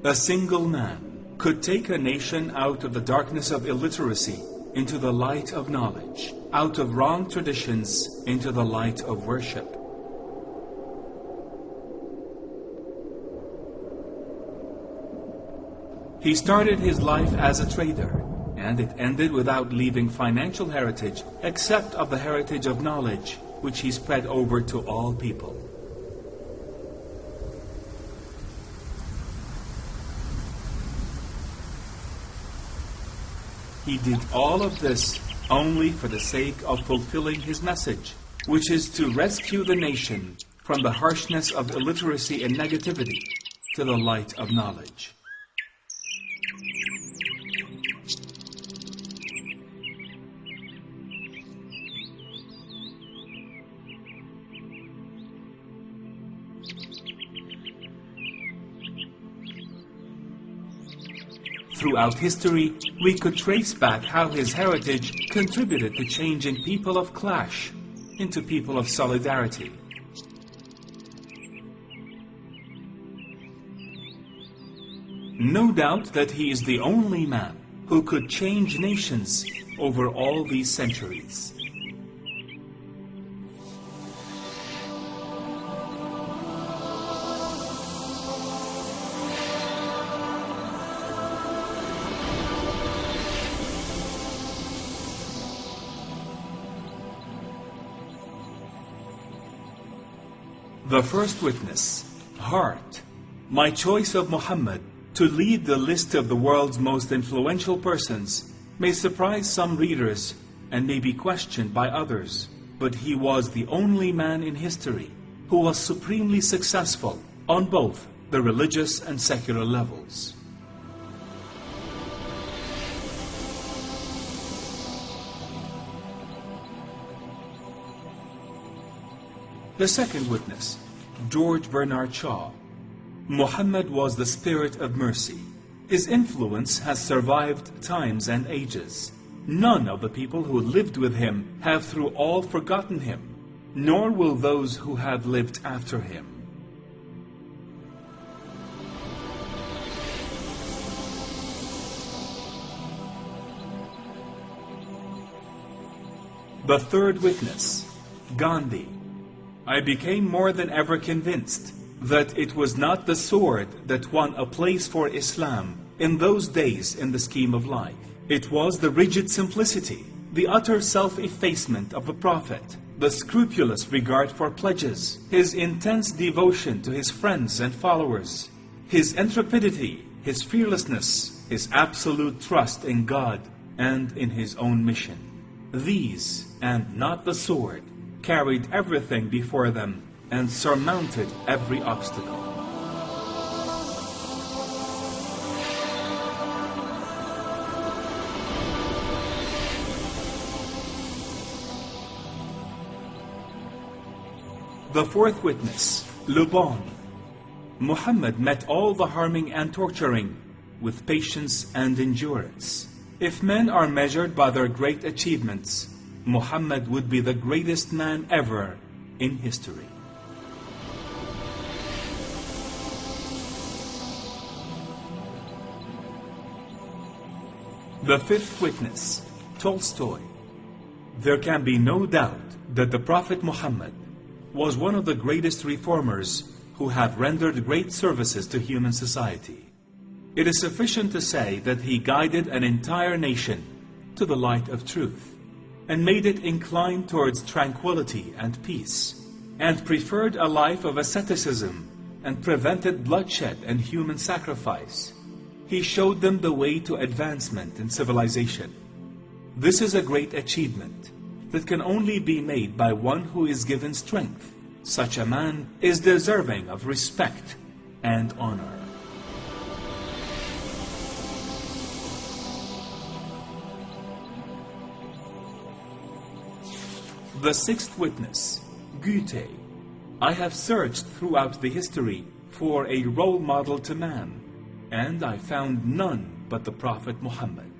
A single man could take a nation out of the darkness of illiteracy into the light of knowledge, out of wrong traditions into the light of worship. He started his life as a trader, and it ended without leaving financial heritage except of the heritage of knowledge, which he spread over to all people. He did all of this only for the sake of fulfilling his message, which is to rescue the nation from the harshness of illiteracy and negativity to the light of knowledge. Throughout history, we could trace back how his heritage contributed to changing people of clash into people of solidarity. No doubt that he is the only man who could change nations over all these centuries. The first witness, heart, my choice of Muhammad to lead the list of the world's most influential persons, may surprise some readers and may be questioned by others, but he was the only man in history who was supremely successful on both the religious and secular levels. The second witness, George Bernard Shaw. Muhammad was the spirit of mercy. His influence has survived times and ages. None of the people who lived with him have through all forgotten him, nor will those who have lived after him. The third witness, Gandhi. I became more than ever convinced that it was not the sword that won a place for Islam in those days in the scheme of life. It was the rigid simplicity, the utter self-effacement of the Prophet, the scrupulous regard for pledges, his intense devotion to his friends and followers, his intrepidity, his fearlessness, his absolute trust in God and in his own mission. These, and not the sword, carried everything before them and surmounted every obstacle. The fourth witness, Le Bon. Muhammad met all the harming and torturing with patience and endurance. If men are measured by their great achievements, Muhammad would be the greatest man ever in history. The fifth witness, Tolstoy. There can be no doubt that the Prophet Muhammad was one of the greatest reformers who have rendered great services to human society. It is sufficient to say that he guided an entire nation to the light of truth, and made it incline towards tranquility and peace, and preferred a life of asceticism, and prevented bloodshed and human sacrifice. He showed them the way to advancement in civilization. This is a great achievement that can only be made by one who is given strength. Such a man is deserving of respect and honor. The sixth witness, Goethe. I have searched throughout the history for a role model to man, and I found none but the Prophet Muhammad.